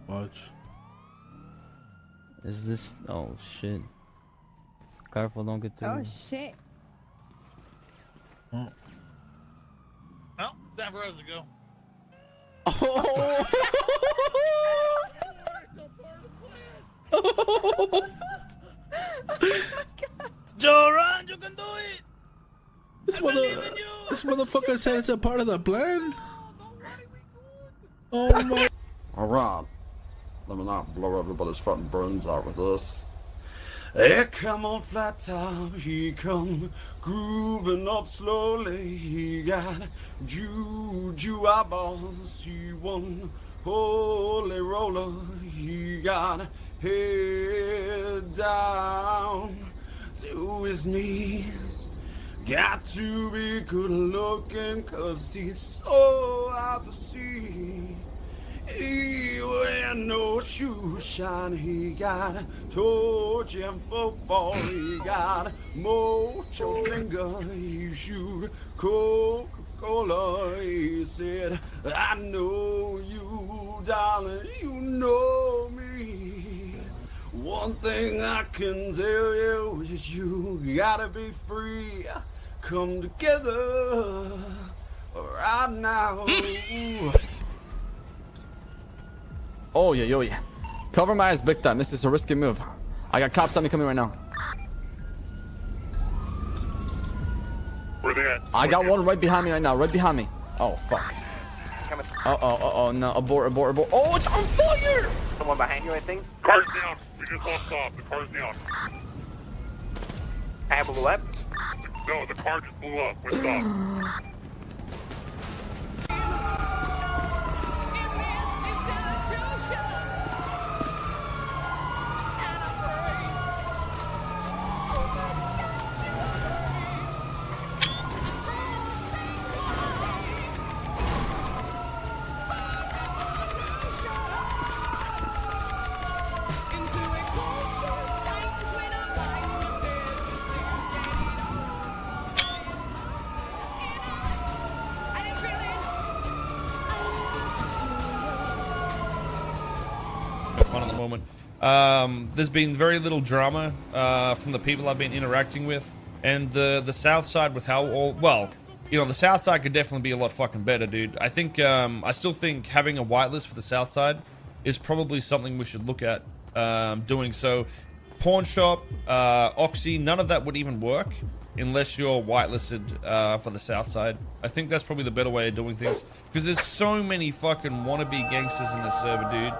Watch. Is this? Oh shit! Careful, don't get too. Oh shit! Oh. Well, time for us to go. Oh! Joe, run! You can do it. This motherfucker said it's a part of the plan. Oh my! Alright, let me not blow everybody's fucking brains out with this. Here come on flat top, he come grooving up slowly. He got juju eyeballs, he won holy roller. He got head down to his knees. Got to be good looking, cause he's so out to sea. He wear no shoe shine, he got toe jam football, he got mocho finger, he shoot Coca-Cola. He said, I know you, darling, you know me. One thing I can tell you is you gotta be free. Come together right now. Oh yeah, yeah. Cover my eyes big time. This is a risky move. I got cops on me coming right now. Where they at? I got one right behind me right now. Right behind me. Oh fuck. Oh no. Abort. Oh, it's on fire! Someone behind you, I think. Car's down. We just lost off. The car's down. I blew up. No, the car just blew up. We're stopped. Fun at the moment. There's been very little drama from the people I've been interacting with, and the south side with how the south side could definitely be a lot fucking better, dude. I think I still think having a whitelist for the south side is probably something we should look at doing. So pawn shop, Oxy, none of that would even work unless you're whitelisted for the south side. I think that's probably the better way of doing things, because there's so many fucking wannabe gangsters in this server, dude.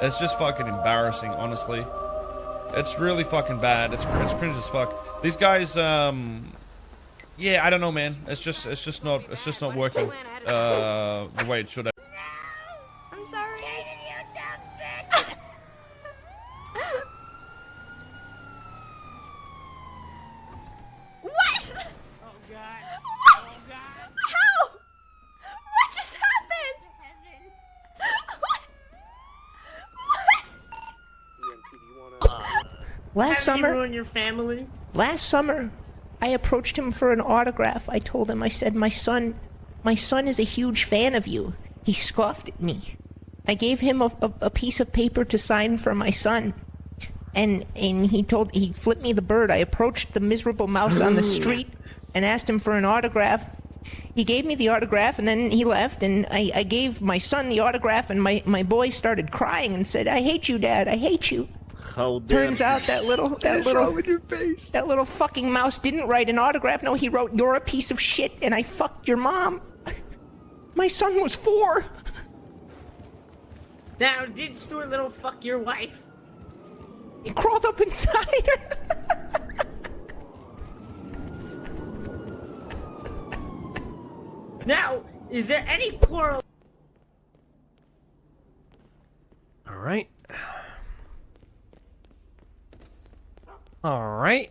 It's just fucking embarrassing, honestly. It's really fucking bad. It's cringe as fuck. These guys, yeah, I don't know, man. It's just not working the way it should have. I'm sorry. What? Oh God. What? Oh God. How? What just happened? What? Last summer, ruin your family. Last summer, I approached him for an autograph. I told him, I said, my son is a huge fan of you. He scoffed at me. I gave him a piece of paper to sign for my son. And he flipped me the bird. I approached the miserable mouse on the street and asked him for an autograph. He gave me the autograph and then he left, and I gave my son the autograph, and my boy started crying and said, I hate you, Dad, I hate you. Turns out that little fucking mouse didn't write an autograph. No, he wrote, you're a piece of shit and I fucked your mom. My son was 4. Now, did Stuart Little fuck your wife? He crawled up inside her. Now, is there any quarrel? All right. All right.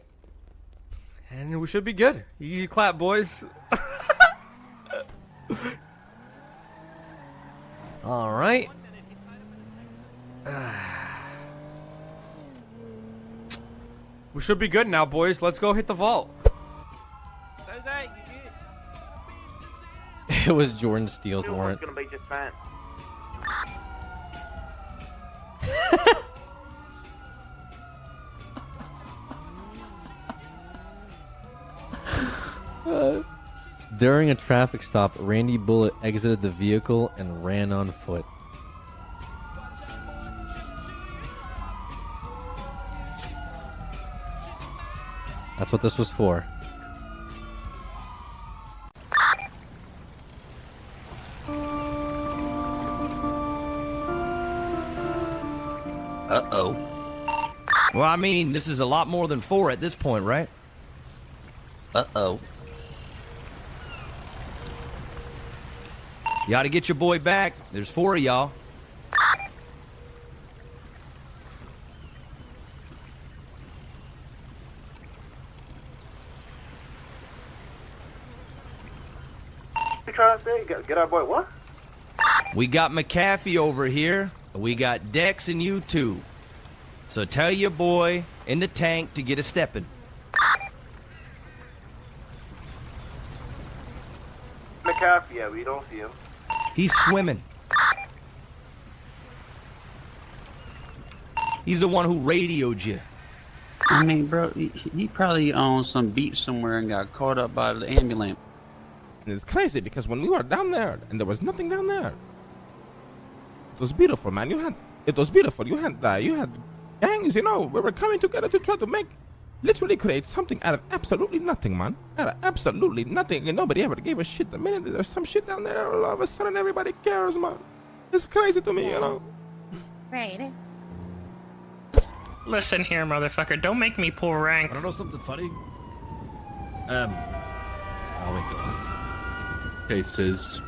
And we should be good. Easy clap, boys. All right. We should be good now, boys. Let's go hit the vault. It was Jordan Steele's warrant. Gonna be just fine. During a traffic stop, Randy Bullet exited the vehicle and ran on foot. That's what this was for. Uh-oh. Well, I mean, this is a lot more than 4 at this point, right? Uh-oh. You ought to get your boy back. There's 4 of y'all. You trying to say? Get our boy what? We got McAfee over here. We got Dex and you too. So tell your boy in the tank to get a steppin'. McAfee, yeah, we don't see him. He's swimming. He's the one who radioed you. I mean, bro, he probably on some beach somewhere and got caught up by the ambulance. And it's crazy because when we were down there and there was nothing down there, it was beautiful, man. It was beautiful. You had gangs, you know. We were coming together to try to literally create something out of absolutely nothing, man. Out of absolutely nothing, and nobody ever gave a shit. The minute there's some shit down there, all of a sudden everybody cares, man. It's crazy to me, you know. Right. Listen here, motherfucker. Don't make me pull rank. I don't know something funny. I'll wake up. Okay, says,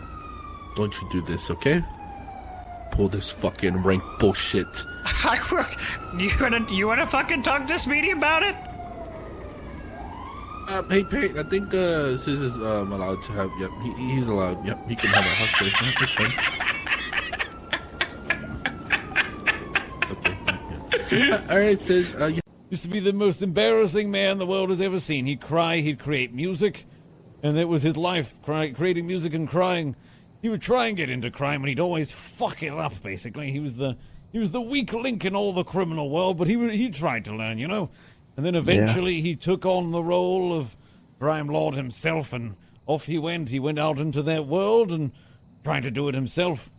don't you do this, okay? Pull this fucking rank bullshit. I would. You wanna fucking talk to Speedy about it? Hey, Pate, I think Sis is allowed to have. Yep, he's allowed. Yep, he can have a hustle. That's fine. Okay. All right, Sis. Used to be the most embarrassing man the world has ever seen. He'd cry, he'd create music, and that was his life, creating music and crying. He would try and get into crime, and he'd always fuck it up, basically. He was the weak link in all the criminal world, but he tried to learn, you know? And then eventually he took on the role of crime lord himself, and off he went. He went out into that world and tried to do it himself.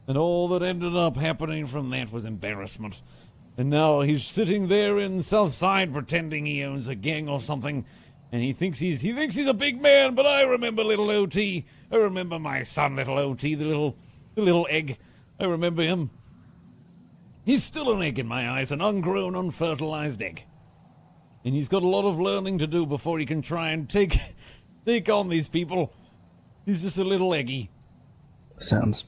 And all that ended up happening from that was embarrassment. And now he's sitting there in Southside pretending he owns a gang or something, and he thinks he's a big man, but I remember little OT. I remember my son, little OT, the little egg. I remember him. He's still an egg in my eyes, an ungrown, unfertilized egg. And he's got a lot of learning to do before he can try and take on these people. He's just a little eggy. Sounds...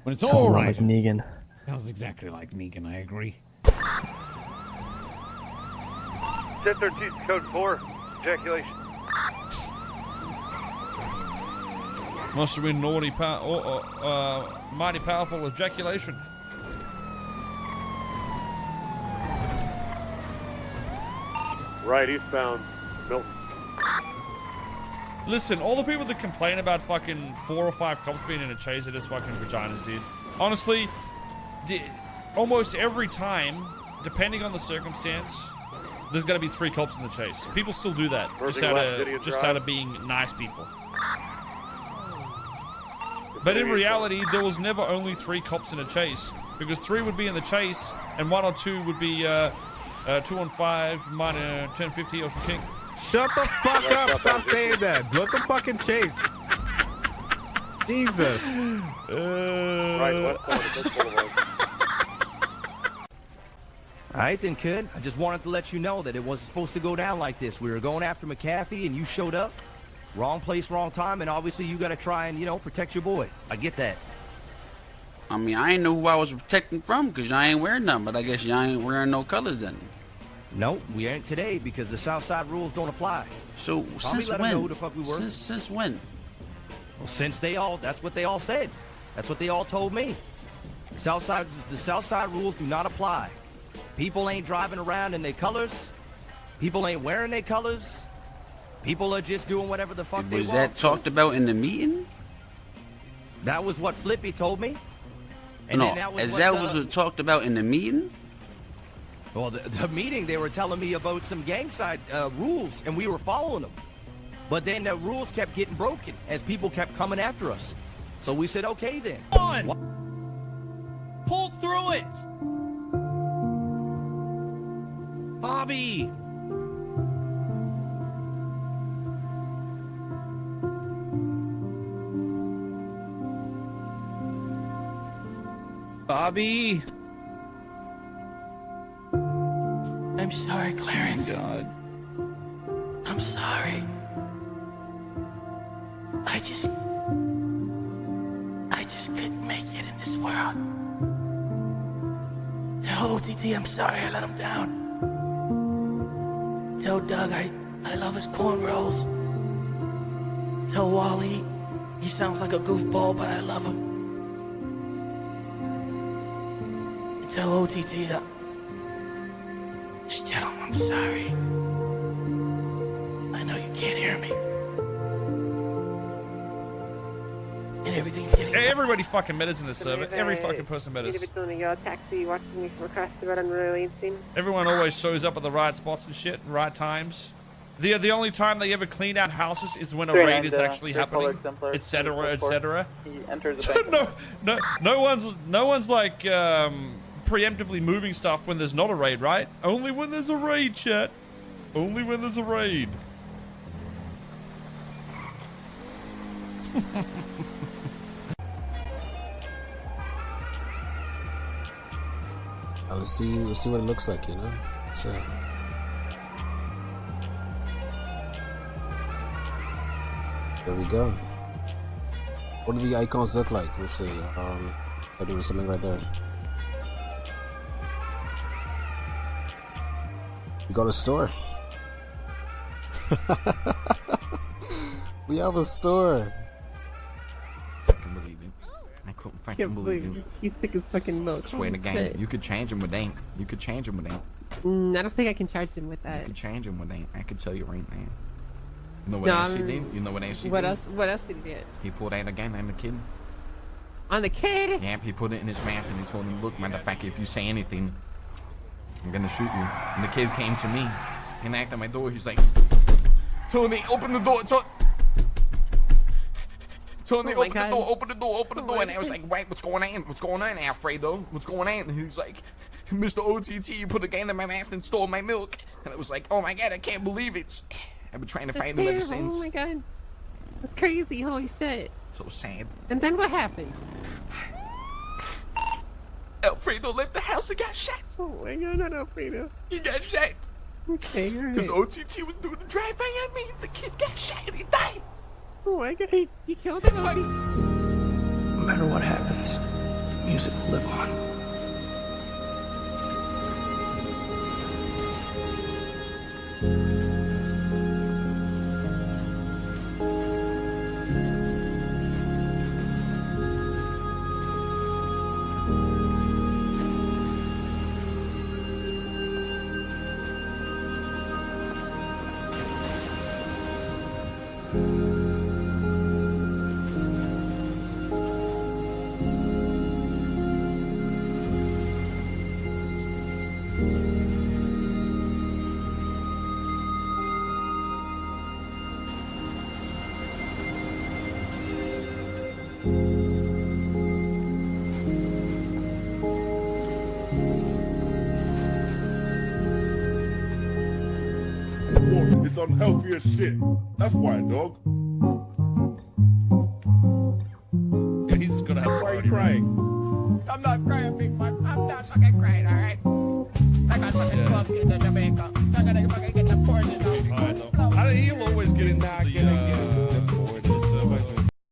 When it's sounds all a lot right. like Negan. Sounds exactly like Negan, I agree. 1013 code 4, ejaculation. Must have been mighty powerful ejaculation. Right, eastbound, Milton. Listen, all the people that complain about fucking 4 or 5 cops being in a chase are just fucking vaginas, dude. Honestly, almost every time, depending on the circumstance, there's got to be 3 cops in the chase. People still do that, just out of being nice people. But in reality, there was never only 3 cops in a chase, because 3 would be in the chase, and 1 or 2 would be 2 on 5, minor 1050 Ocean King. Shut the fuck up! Stop saying that. Let the fucking chase. Jesus. Right, west boulevard. Alright then, kid. I just wanted to let you know that it wasn't supposed to go down like this. We were going after McAfee and you showed up. Wrong place, wrong time, and obviously you gotta try and, you know, protect your boy. I get that. I mean, I ain't know who I was protecting from, because y'all ain't wearing nothing, but I guess y'all ain't wearing no colors then. Nope, we ain't today because the Southside rules don't apply. So, Probably since let 'em when? know who the fuck we were. Since when? Well, that's what they all said. That's what they all told me. The Southside rules do not apply. People ain't driving around in their colors. People ain't wearing their colors. People are just doing whatever the fuck they want. Was that talked about in the meeting? That was what Flippy told me. And No, then that was as what that the- was talked about in the meeting? Well, the meeting, they were telling me about some gang side rules, and we were following them. But then the rules kept getting broken as people kept coming after us. So we said, okay then. Pull through it! Bobby! Bobby! I'm sorry, Clarence. God. I'm sorry. I just couldn't make it in this world. Tell OTT I'm sorry I let him down. Tell Doug I love his cornrows. Tell Wally he sounds like a goofball, but I love him. And tell OTT that just tell him I'm sorry. I know you can't hear me. And everything's getting... Everybody fucking met us in the server. Every fucking person met us. Taxi watching me from across the road on Royal scene. Everyone always shows up at the right spots and shit, right times. The only time they ever clean out houses is when a raid is actually happening, etc., etc. No one's like preemptively moving stuff when there's not a raid, right? Only when there's a raid, chat. Only when there's a raid. Let's see what it looks like, you know? So, there we go. What do the icons look like? Let's see. I do something right there. We got a store. We have a store. I couldn't believe it. I couldn't fucking believe it. You took his fucking milk. Swear to God, you could change him with that. You could change him with that. I don't think I can charge him with You that. could change him with that. I could tell you right now. You know what else he did? You know what else he What did? else? What else did he do? He pulled out a gun on the kid. On the kid? Yeah, he put it in his mouth and he told him, "Look, motherfucker, if you say anything, I'm gonna shoot you." And the kid came to me and knocked on my door. He's like, "Tony, open the door, Tony, open the door, open the door, open the door." And I was like, "Wait, what's going on? What's going on, Alfredo? What's going on?" And he's like, "Mr. OTT, you put a gun in my mouth and stole my milk." And I was like, "Oh my God, I can't believe it." I've been trying to find him ever since. Oh my God. That's crazy. Holy shit. So sad. And then what happened? Alfredo left the house and got shot. Oh my God, not Alfredo. He got shot. Okay, Because alright. OTT was doing a drive-by on me. The kid got shot and he died. Oh my God, he killed him. No matter what happens, the music will live on. It's unhealthy as shit. That's why, dog. Yeah, he's gonna have. Why are you crying? I'm not crying, big man. I'm not fucking crying, alright? I got fucking club kids in Jamaica. I gotta fucking get